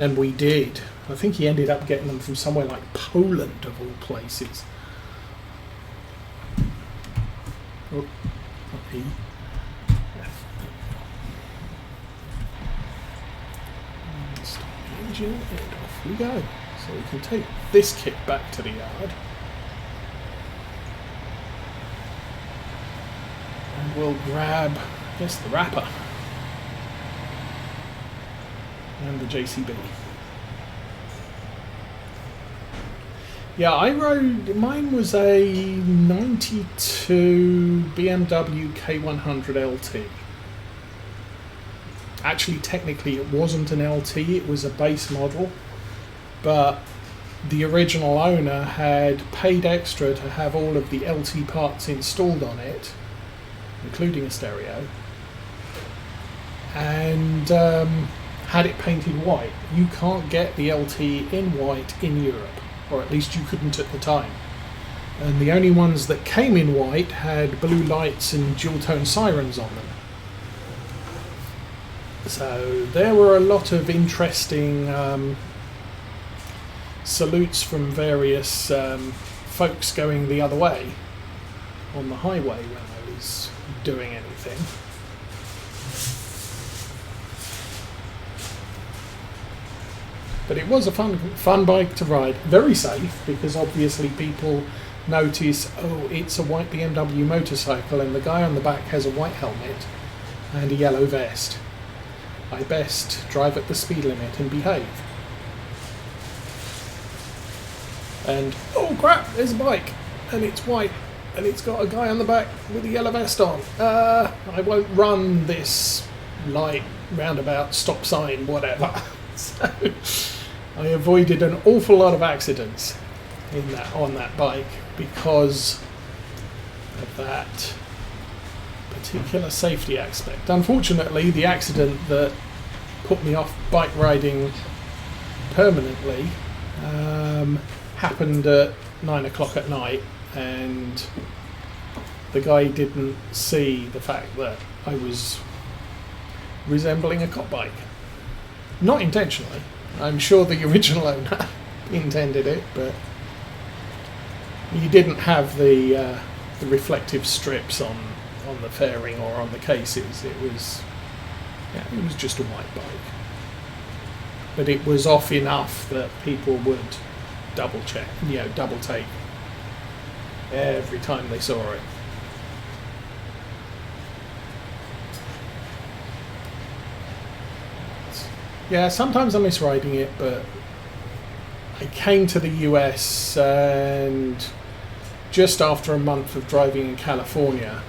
And we did. I think he ended up getting them from somewhere like Poland, of all places. Oh, not he. Start the engine and off we go. So we can take this kit back to the yard. And we'll grab, I guess, the wrapper. And the JCB. Yeah, I rode, mine was a 92 BMW K100 LT. Actually, technically it wasn't an LT, it was a base model, but the original owner had paid extra to have all of the LT parts installed on it, including a stereo, and had it painted white. You can't get the LT in white in Europe, or at least you couldn't at the time. And the only ones that came in white had blue lights and dual tone sirens on them. So there were a lot of interesting salutes from various folks going the other way on the highway when I was doing anything. But it was a fun bike to ride. Very safe, because obviously people notice, oh, it's a white BMW motorcycle and the guy on the back has a white helmet and a yellow vest. I best drive at the speed limit and behave. And, oh crap, there's a bike and it's white and it's got a guy on the back with a yellow vest on. I won't run this light, roundabout, stop sign, whatever. So I avoided an awful lot of accidents on that bike because of that particular safety aspect. Unfortunately, the accident that put me off bike riding permanently happened at 9 o'clock at night, and the guy didn't see the fact that I was resembling a cop bike. Not intentionally. I'm sure the original owner intended it, but you didn't have the reflective strips on the fairing or on the cases. It was just a white bike. But it was off enough that people would double check, double take every time they saw it. Yeah, sometimes I miss riding it, but I came to the US and just after a month of driving in California,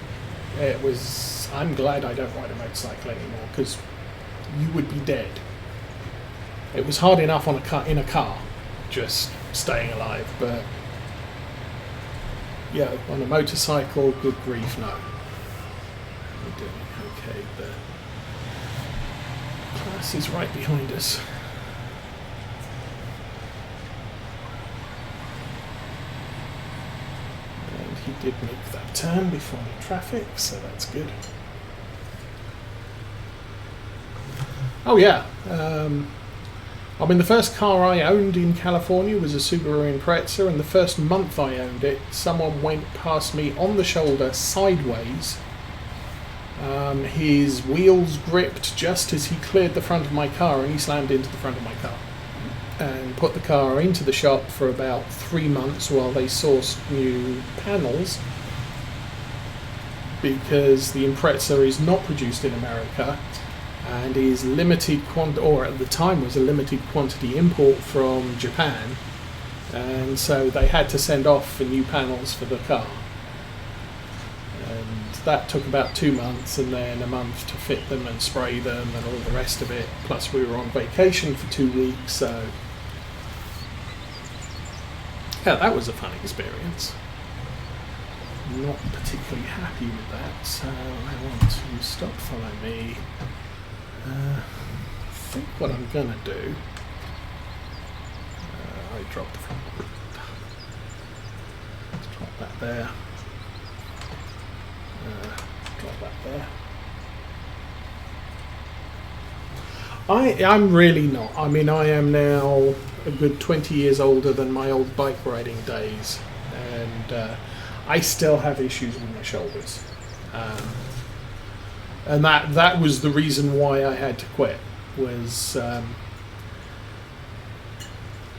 I'm glad I don't ride a motorcycle anymore, because you would be dead. It was hard enough in a car, just staying alive, but yeah, on a motorcycle, good grief, no. We're doing okay, but class is right behind us. And he did make that turn before the traffic, so that's good. Oh yeah, I mean, the first car I owned in California was a Subaru Impreza, and the first month I owned it, someone went past me on the shoulder sideways. His wheels gripped just as he cleared the front of my car, and he slammed into the front of my car and put the car into the shop for about 3 months while they sourced new panels, because the Impreza is not produced in America and is limited or at the time was a limited quantity import from Japan, and so they had to send off for new panels for the car. And that took about 2 months, and then a month to fit them and spray them and all the rest of it. Plus we were on vacation for 2 weeks, so yeah, that was a fun experience. Not particularly happy with that, so I want to stop follow me. I think what I'm gonna do, I dropped the front. Let's drop that there. Drop that there. I'm really not. I mean, I am now a good 20 years older than my old bike riding days, and I still have issues with my shoulders. And that was the reason why I had to quit. Was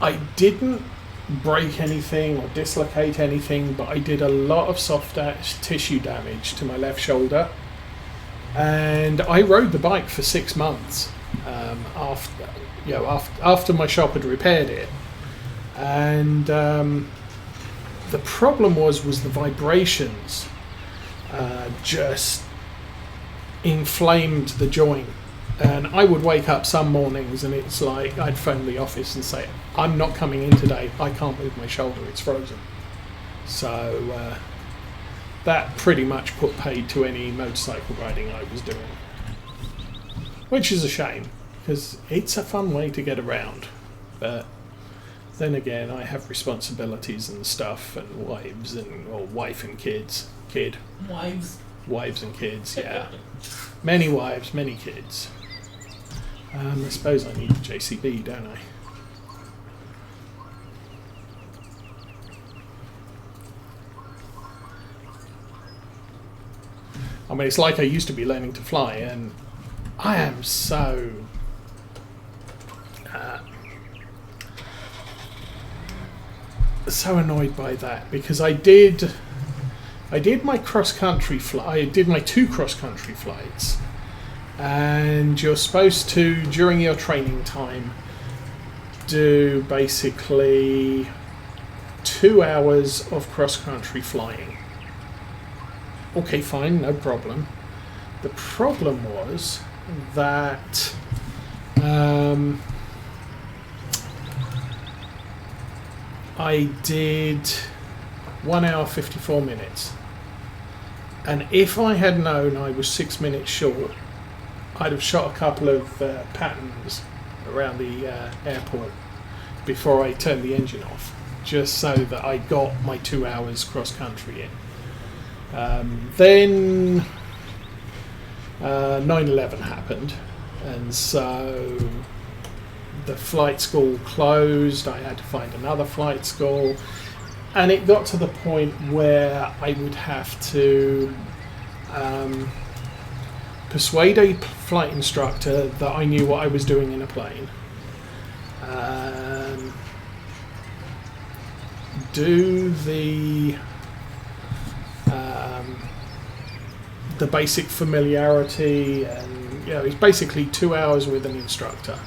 I didn't break anything or dislocate anything, but I did a lot of soft tissue damage to my left shoulder, and I rode the bike for 6 months after my shop had repaired it, and the problem was the vibrations just inflamed the joint. And I would wake up some mornings and it's like I'd phone the office and say, I'm not coming in today, I can't move my shoulder, it's frozen. So that pretty much put paid to any motorcycle riding I was doing. Which is a shame, because it's a fun way to get around. But then again, I have responsibilities and stuff, and wife and kids. Wives and kids, yeah. Many wives, many kids. I suppose I need a JCB, don't I? I mean, it's like I used to be learning to fly, and I am so annoyed by that, because I did my cross-country flight. I did my 2 cross-country flights, and you're supposed to, during your training time, do basically 2 hours of cross-country flying. Okay, fine, no problem. The problem was that I did 1 hour 54 minutes, and if I had known I was 6 minutes short, I'd have shot a couple of patterns around the airport before I turned the engine off, just so that I got my 2 hours cross country in. Then 9/11 happened, and so the flight school closed. I had to find another flight school, and it got to the point where I would have to persuade a flight instructor that I knew what I was doing in a plane, do the basic familiarity, and it's basically 2 hours with an instructor,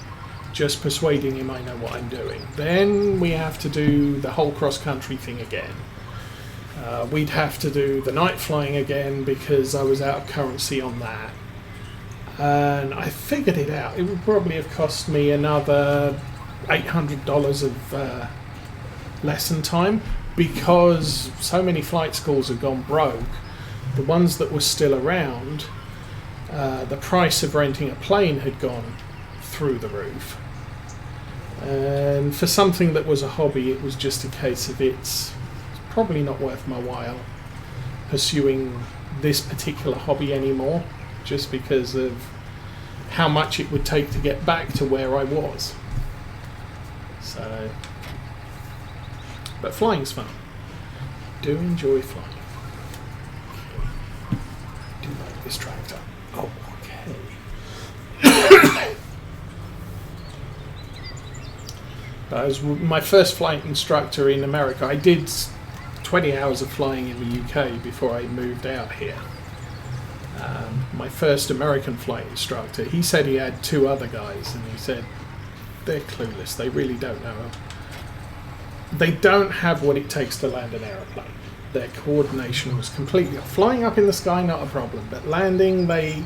just persuading him I know what I'm doing. Then we have to do the whole cross-country thing again. We'd have to do the night flying again because I was out of currency on that. And I figured it out. It would probably have cost me another $800 of lesson time, because so many flight schools had gone broke. The ones that were still around, the price of renting a plane had gone through the roof. And for something that was a hobby, it was just a case of it's probably not worth my while pursuing this particular hobby anymore, just because of how much it would take to get back to where I was. So, but flying's fun. Do enjoy flying. Do like this tractor. Oh, okay. I was my first flight instructor in America. I did 20 hours of flying in the UK before I moved out here. My first American flight instructor, he said he had 2 other guys, and he said they're clueless. They really don't know. They don't have what it takes to land an aeroplane. Their coordination was completely off. Flying up in the sky, not a problem, but landing, they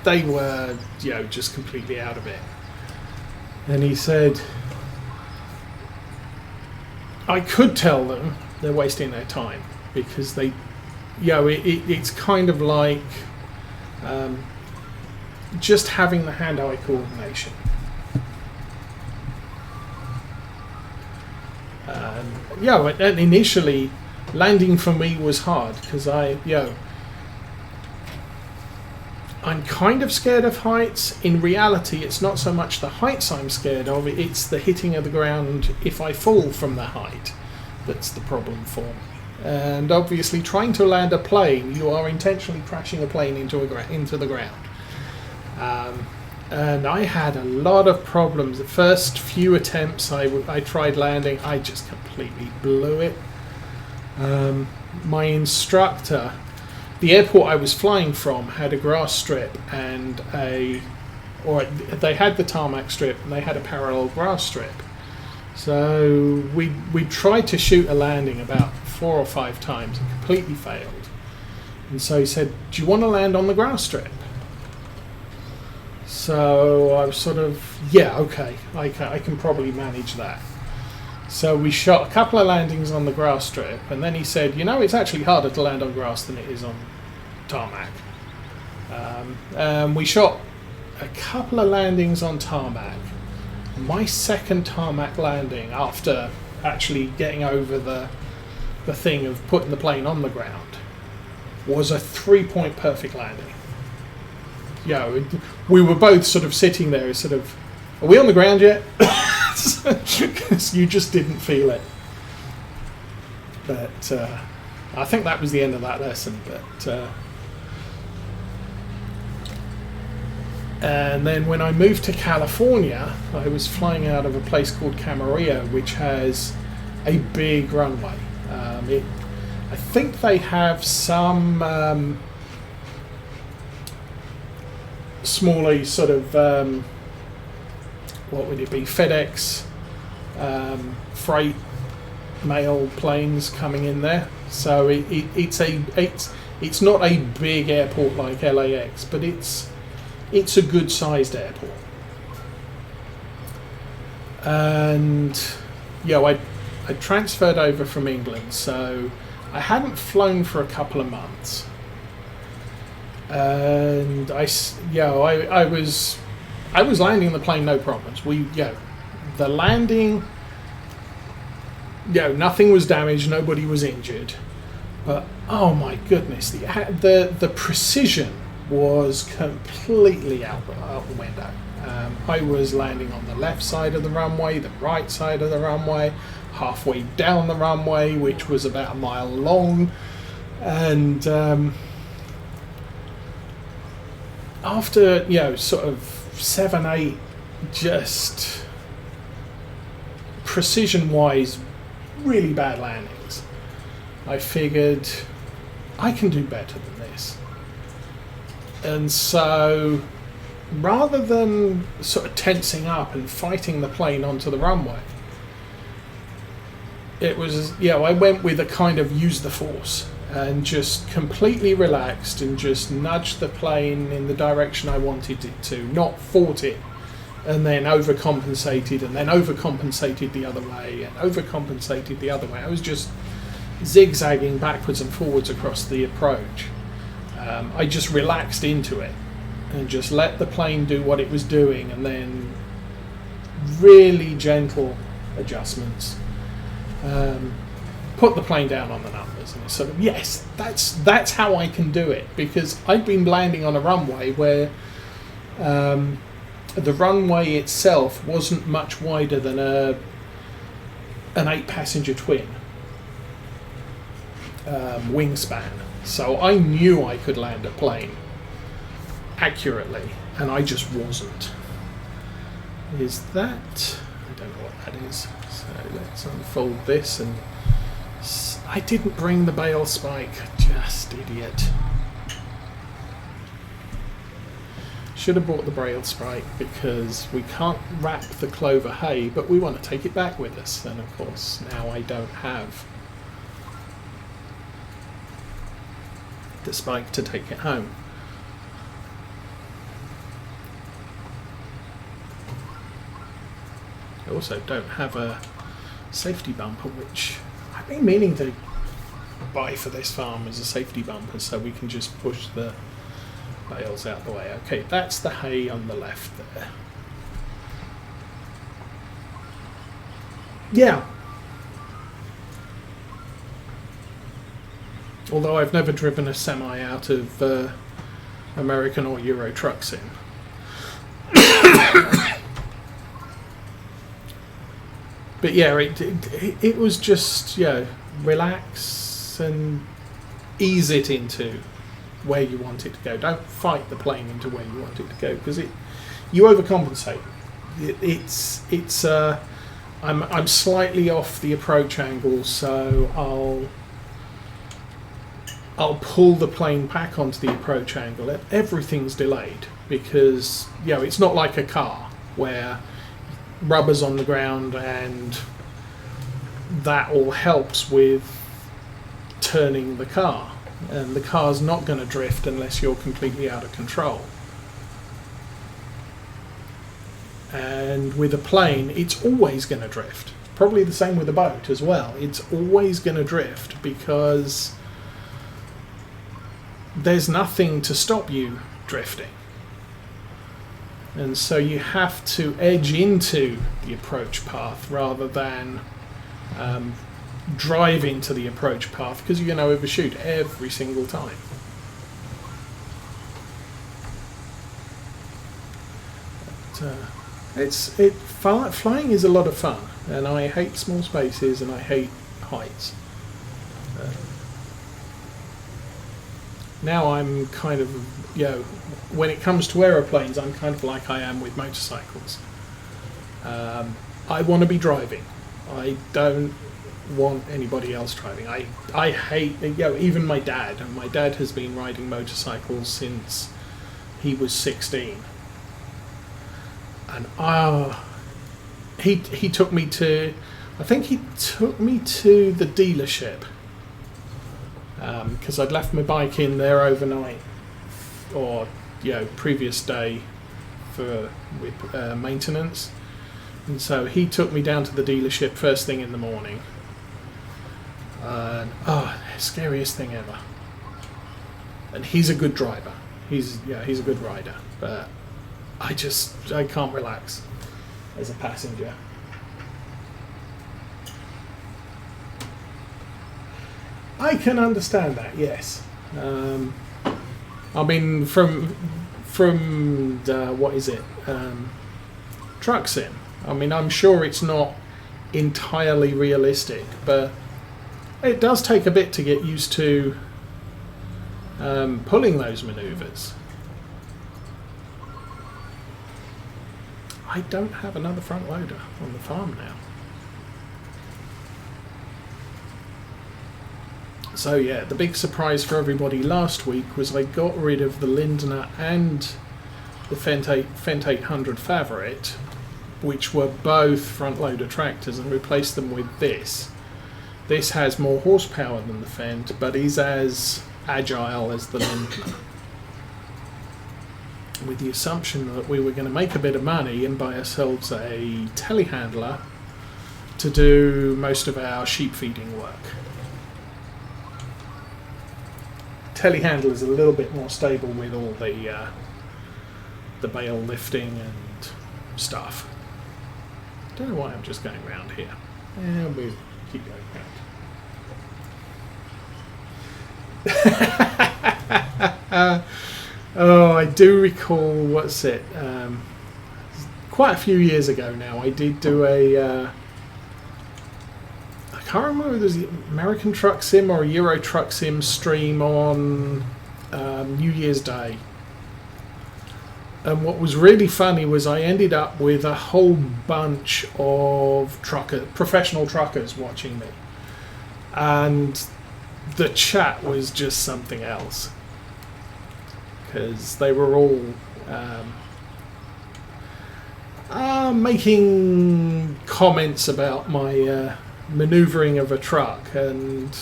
were, just completely out of it. And he said, I could tell them they're wasting their time, because they, it's kind of like just having the hand-eye coordination. And initially, landing for me was hard, because I'm I'm kind of scared of heights. In reality, it's not so much the heights I'm scared of, it's the hitting of the ground if I fall from the height that's the problem for me. And obviously, trying to land a plane, you are intentionally crashing a plane into the ground. And I had a lot of problems. The first few attempts I tried landing, I just completely blew it. My instructor, the airport I was flying from, had a grass strip and they had the tarmac strip and they had a parallel grass strip. So we tried to shoot a landing about 4 or 5 times and completely failed. And so he said, "Do you want to land on the grass strip?" So I was sort of, yeah, okay, I can probably manage that. So we shot a couple of landings on the grass strip, and then he said, "You know, it's actually harder to land on grass than it is on tarmac." We shot a couple of landings on tarmac. My second tarmac landing, after actually getting over the thing of putting the plane on the ground, was a 3-point perfect landing. You know, we were both sort of sitting there, sort of, "Are we on the ground yet?" Because you just didn't feel it. But I think that was the end of that lesson. But and then when I moved to California, I was flying out of a place called Camarillo, which has a big runway. I think they have some smaller sort of what would it be? FedEx freight mail planes coming in there. So it's not a big airport like LAX, but it's a good sized airport. And yeah, I transferred over from England, so I hadn't flown for a couple of months. And I was landing the plane, no problems. The landing, nothing was damaged, nobody was injured. But oh my goodness, the precision was completely out the window. I was landing on the left side of the runway, the right side of the runway, halfway down the runway, which was about a mile long, and after sort of 7, 8 just precision wise really bad landings, I figured I can do better than this. And so rather than sort of tensing up and fighting the plane onto the runway, it was I went with a kind of use the force and just completely relaxed and just nudged the plane in the direction I wanted it to, not fought it and then overcompensated and then overcompensated the other way and overcompensated the other way. I was just zigzagging backwards and forwards across the approach. I just relaxed into it and just let the plane do what it was doing, and then really gentle adjustments. Put the plane down on the numbers, and it's sort of, yes, that's how I can do it, because I've been landing on a runway where the runway itself wasn't much wider than an 8-passenger twin wingspan. So I knew I could land a plane accurately, and I just wasn't. Is that... I don't know what that is. So let's unfold this, and I didn't bring the bail spike. Just idiot. Should have bought the braille spike, because we can't wrap the clover hay, but we want to take it back with us, and of course now I don't have the spike to take it home. I also don't have a safety bumper, which I've been meaning to buy for this farm as a safety bumper, so we can just push the bales out the way. Okay, that's the hay on the left there. Yeah. Although I've never driven a semi out of American or Euro Truck Sim. But yeah, it was just, relax and ease it into where you want it to go. Don't fight the plane into where you want it to go, because you overcompensate. I'm slightly off the approach angle, so I'll pull the plane back onto the approach angle. Everything's delayed because it's not like a car where rubber's on the ground and that all helps with turning the car, and the car's not going to drift unless you're completely out of control. And with a plane, it's always going to drift. Probably the same with a boat as well. It's always going to drift because there's nothing to stop you drifting. And so you have to edge into the approach path rather than drive into the approach path, because you're going to overshoot every single time. But, flying is a lot of fun, and I hate small spaces and I hate heights. Now I'm kind of, when it comes to aeroplanes, I'm kind of like I am with motorcycles. I want to be driving. I don't want anybody else driving. I hate, even my dad, and my dad has been riding motorcycles since he was 16. And he took me to, I think he took me to the dealership, because I'd left my bike in there overnight, or previous day with maintenance, and so he took me down to the dealership first thing in the morning. Scariest thing ever. And he's a good driver. He's a good rider, but I can't relax as a passenger. I can understand that, yes. I mean, from what is it? Truck Sim. I mean, I'm sure it's not entirely realistic, but it does take a bit to get used to pulling those maneuvers. I don't have another front loader on the farm now. So yeah, the big surprise for everybody last week was I got rid of the Lindner and the Fendt 800 Favourite, which were both front loader tractors, and replaced them with this. This has more horsepower than the Fendt, but is as agile as the Lindner, with the assumption that we were going to make a bit of money and buy ourselves a telehandler to do most of our sheep feeding work. Telehandler is a little bit more stable with all the bale lifting and stuff. Don't know why I'm just going around here. And we'll keep going around. Oh, I do recall, what's it? Quite a few years ago now, I did do I can't remember if it was the American Truck Sim or a Euro Truck Sim stream on New Year's Day. And what was really funny was I ended up with a whole bunch of professional truckers watching me. And the chat was just something else, because they were all making comments about my manoeuvring of a truck, and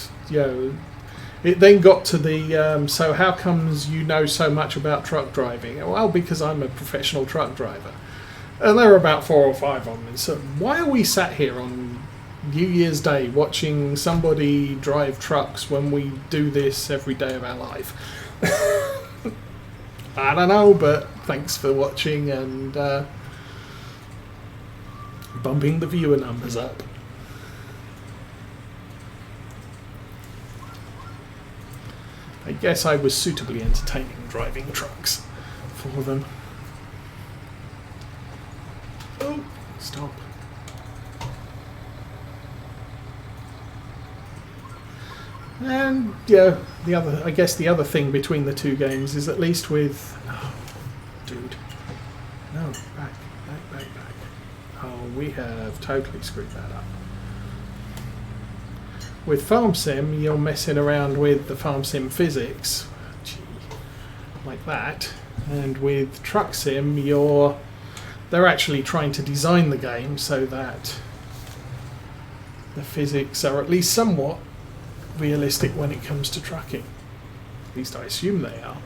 it then got to the so how comes you know so much about truck driving? Well, because I'm a professional truck driver. And there were about 4 or 5 of them. So why are we sat here on New Year's Day watching somebody drive trucks when we do this every day of our life? I don't know, but thanks for watching and bumping the viewer numbers up. I guess I was suitably entertaining driving trucks for them. Oh, stop. And yeah, I guess the other thing between the two games is, at least with, oh, dude, no, back. Oh, we have totally screwed that up. With Farm Sim, you're messing around with the Farm Sim physics, like that, and with Truck Sim, they're actually trying to design the game so that the physics are at least somewhat realistic when it comes to trucking. At least I assume they are.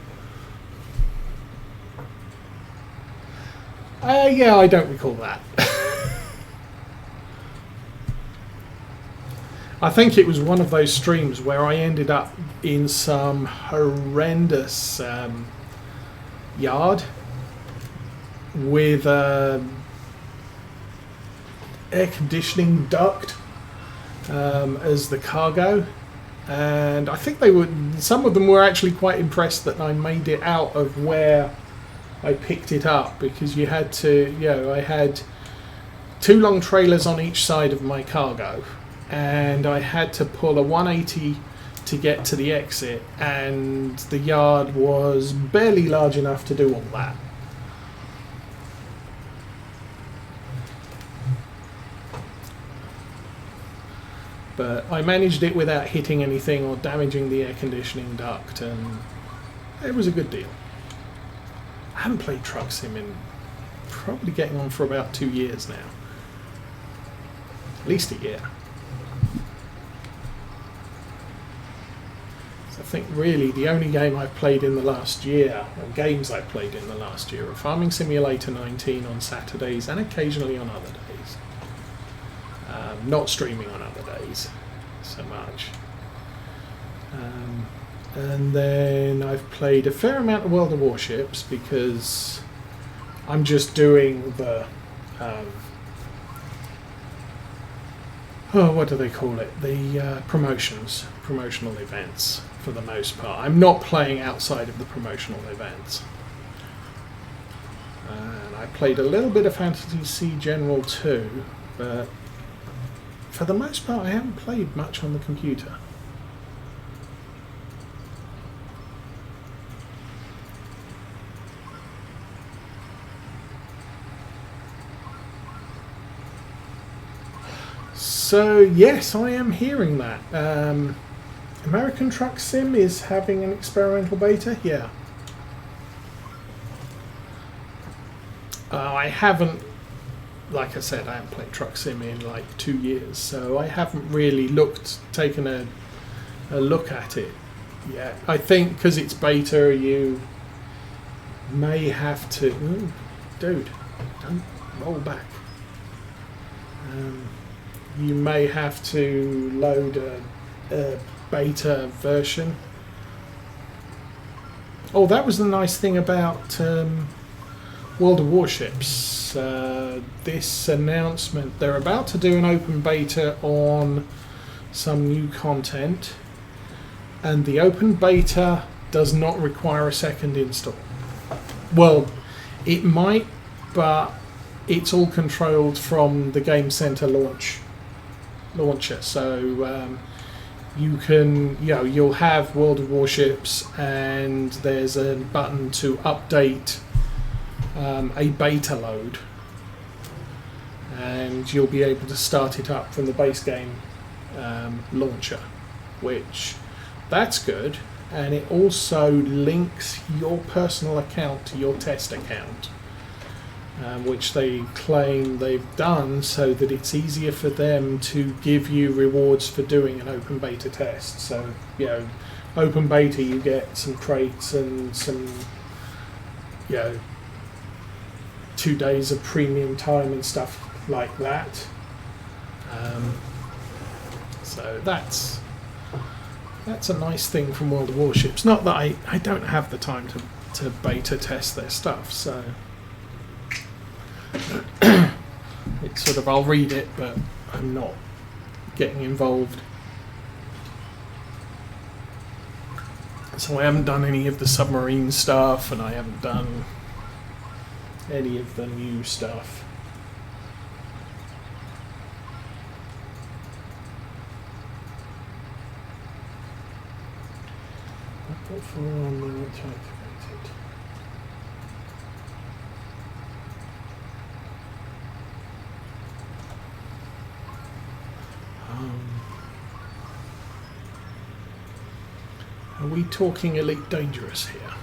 Yeah, I don't recall that. I think it was one of those streams where I ended up in some horrendous yard with air conditioning duct as the cargo. And I think some of them were actually quite impressed that I made it out of where I picked it up, because you had to, I had 2 long trailers on each side of my cargo, and I had to pull a 180 to get to the exit, and the yard was barely large enough to do all that. But I managed it without hitting anything or damaging the air conditioning duct, and it was a good deal. I haven't played Truck Sim in probably getting on for about 2 years now. At least a year. So I think really the only game I've played in the last year, or games I've played in the last year, are Farming Simulator 19 on Saturdays and occasionally on other days. Not streaming on other days so much. And then I've played a fair amount of World of Warships, because I'm just doing the what do they call it? The promotional events for the most part. I'm not playing outside of the promotional events. And I played a little bit of Fantasy General 2, but for the most part I haven't played much on the computer. So yes, I am hearing that. American Truck Sim is having an experimental beta? Yeah. I haven't, like I said, I haven't played Truck Sim in like 2 years, so I haven't really taken a look at it yet. I think because it's beta, you may have to... Ooh, dude, don't roll back. You may have to load a beta version. Oh, that was the nice thing about World of Warships. This announcement, they're about to do an open beta on some new content, and the open beta does not require a second install. Well, it might, but it's all controlled from the Game Center launcher, so you can, you'll have World of Warships, and there's a button to update a beta load, and you'll be able to start it up from the base game launcher, which that's good, and it also links your personal account to your test account, which they claim they've done so that it's easier for them to give you rewards for doing an open beta test. So, open beta, you get some crates and some, 2 days of premium time and stuff like that. So that's a nice thing from World of Warships. Not that I don't have the time to beta test their stuff, so it's sort of, I'll read it, but I'm not getting involved. So I haven't done any of the submarine stuff, and I haven't done any of the new stuff. I've got 4 minutes activated. Are we talking Elite Dangerous here?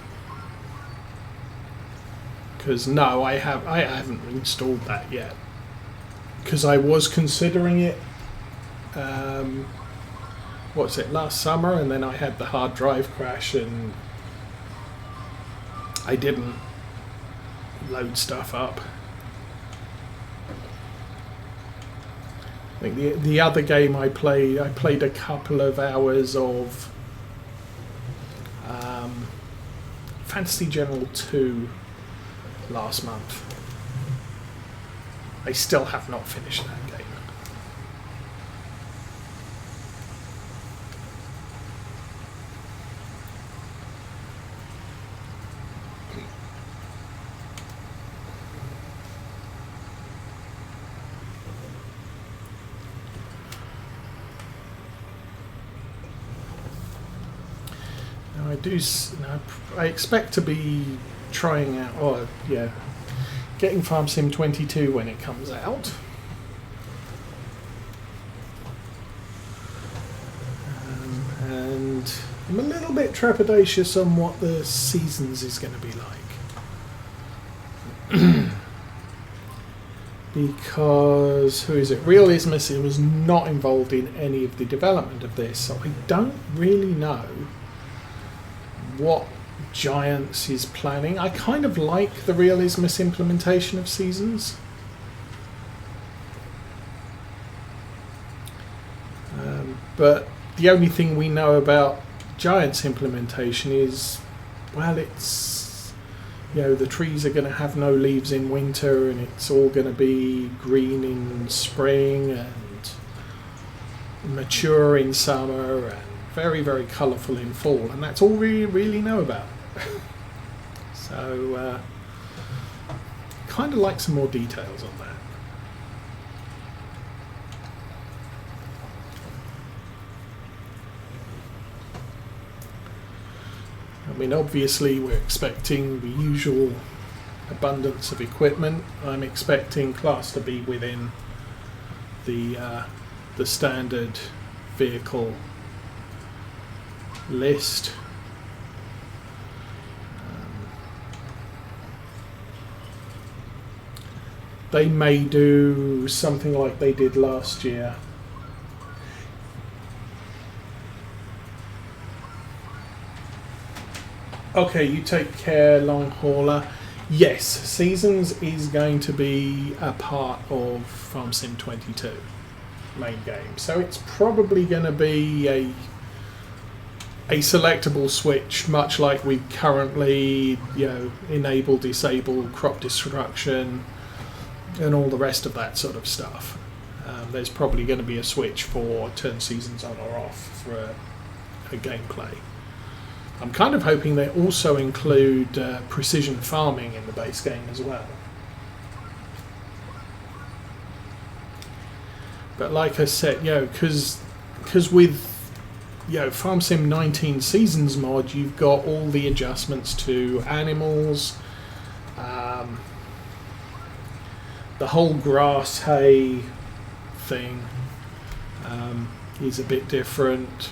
Because no, I haven't installed that yet. Because I was considering it. What's it, last summer, and then I had the hard drive crash and I didn't load stuff up. I think the other game I played a couple of hours of Fantasy General 2 last month. I still have not finished that game. I expect to be trying out, getting Farm Sim 22 when it comes out. And I'm a little bit trepidatious on what the Seasons is going to be like. Because, who is it? Realismus was not involved in any of the development of this, so I don't really know what Giants is planning. I kind of like the Realismus implementation of Seasons. But the only thing we know about Giants implementation is, well, it's, the trees are going to have no leaves in winter and it's all going to be green in spring and mature in summer and very, very colourful in fall, and that's all we really know about. So, kind of like some more details on that. I mean, obviously we're expecting the usual abundance of equipment. I'm expecting class to be within the standard vehicle list. They may do something like they did last year. Okay, you take care, long hauler. Yes, Seasons is going to be a part of Farm Sim 22 main game, so it's probably going to be a selectable switch, much like we currently, enable, disable, crop destruction, and all the rest of that sort of stuff. There's probably going to be a switch for turn seasons on or off for a gameplay. I'm kind of hoping they also include precision farming in the base game as well. But like I said, because with Farm Sim 19 Seasons mod, you've got all the adjustments to animals, the whole grass hay thing is a bit different.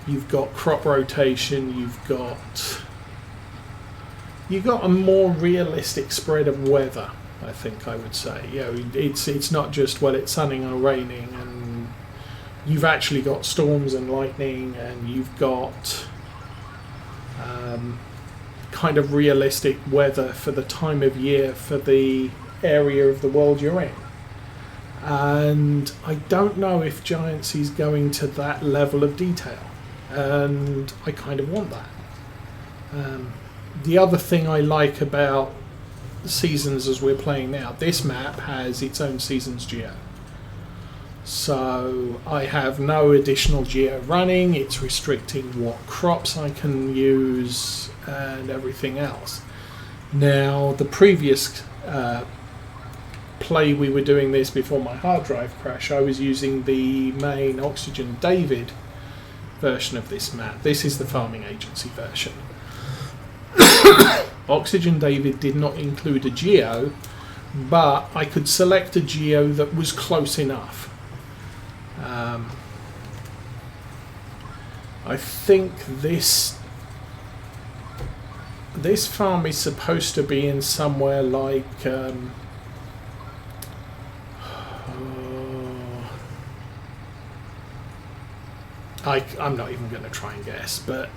You've got crop rotation. You've got a more realistic spread of weather, I think I would say. It's not just, well, it's sunning or raining, and you've actually got storms and lightning, and you've got kind of realistic weather for the time of year for the area of the world you're in. And I don't know if Giants is going to that level of detail, and I kind of want that. The other thing I like about Seasons as we're playing now, this map has its own Seasons geo. So I have no additional geo running. It's restricting what crops I can use and everything else. Now, the previous play we were doing this before my hard drive crash, I was using the main Oxygen David version of this map. This is the farming agency version. Oxygen David did not include a geo, but I could select a geo that was close enough. I think this farm is supposed to be in somewhere like I'm not even going to try and guess, but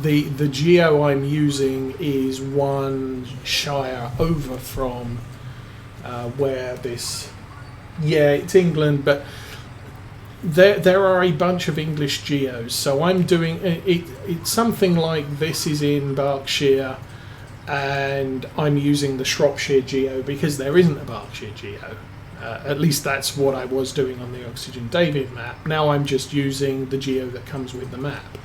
the geo I'm using is one shire over from where this, yeah, it's England, but there are a bunch of English geos. So I'm doing it. It's something like this is in Berkshire, and I'm using the Shropshire geo because there isn't a Berkshire geo. At least that's what I was doing on the Oxygen David map. Now I'm just using the geo that comes with the map.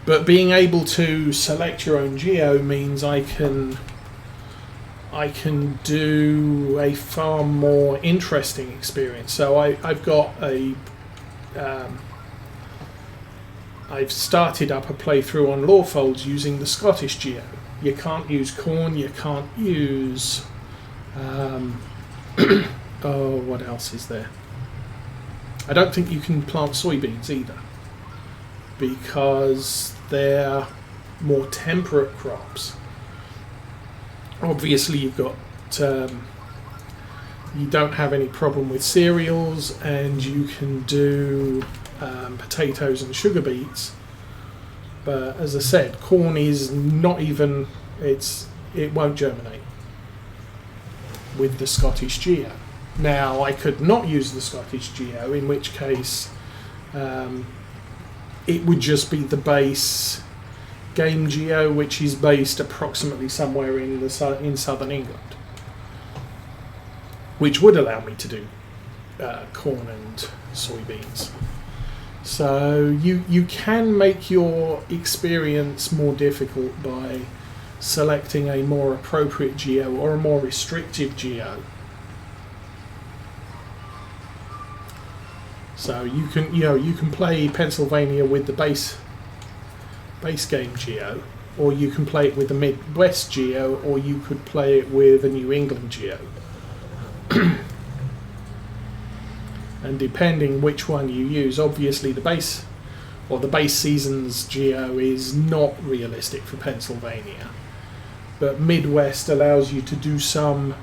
But being able to select your own geo means I can do a far more interesting experience. So I've got I've started up a playthrough on Lawfolds using the Scottish geo. You can't use corn, you can't use oh, what else is there? I don't think you can plant soybeans either, because they're more temperate crops. Obviously you've got you don't have any problem with cereals, and you can do potatoes and sugar beets, but as I said, corn is not even, it won't germinate with the Scottish geo. Now I could not use the Scottish geo, in which case it would just be the base game geo, which is based approximately somewhere in southern England, which would allow me to do corn and soybeans. So you can make your experience more difficult by selecting a more appropriate geo or a more restrictive geo. So you can play Pennsylvania with the base game geo, or you can play it with the Midwest geo, or you could play it with a New England geo. And depending which one you use, obviously the base seasons geo is not realistic for Pennsylvania, but Midwest allows you to do some